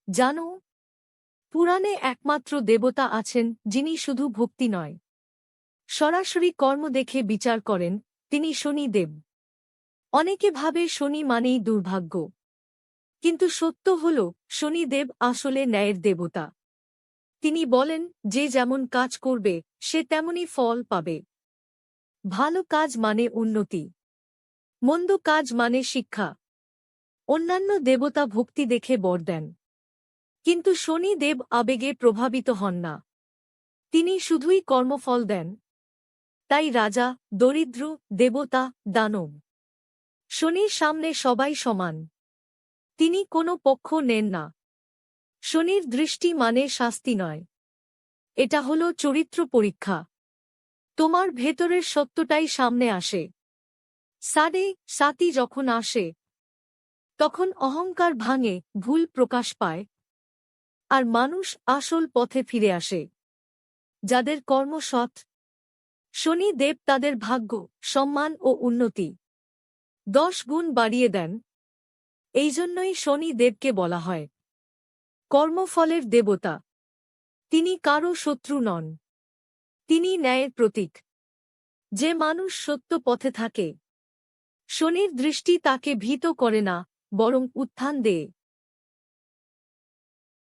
জানো, পুরাণে একমাত্র দেবতা আছেন যিনি শুধু ভক্তি নয়, সরাসরি কর্ম দেখে বিচার করেন, তিনি শনিদেব। অনেকে ভাবে শনি মানেই দুর্ভাগ্য, কিন্তু সত্য হল শনিদেব আসলে ন্যায়ের দেবতা। তিনি বলেন, যে যেমন কাজ করবে সে তেমনই ফল পাবে। ভালো কাজ মানে উন্নতি, মন্দ কাজ মানে শিক্ষা। অন্যান্য দেবতা ভক্তি দেখে বর দেন, কিন্তু শনি দেব আবেগে প্রভাবিত হন না, তিনি শুধুই কর্মফল দেন। তাই রাজা, দরিদ্র, দেবতা, দানব, শনির সামনে সবাই সমান। তিনি কোনো পক্ষ নেন না। শনির দৃষ্টি মানে শাস্তি নয়, এটা হলো চরিত্র পরীক্ষা। তোমার ভেতরের সত্যটাই সামনে আসে। সাড়ে সাতি যখন আসে, তখন অহংকার ভাঙে, ভুল প্রকাশ পায়, আর মানুষ আসল পথে ফিরে আসে। যাদের কর্ম সৎ, শনি দেব তাদের ভাগ্য, সম্মান ও উন্নতি 10 গুণ বাড়িয়ে দেন। এই জন্যই শনি দেবকে বলা হয় কর্মফলের দেবতা। তিনি কারও শত্রু নন, তিনি ন্যায়ের প্রতীক। যে মানুষ সত্য পথে থাকে, শনির দৃষ্টি তাকে ভীত করে না, বরং উত্থান দেয়।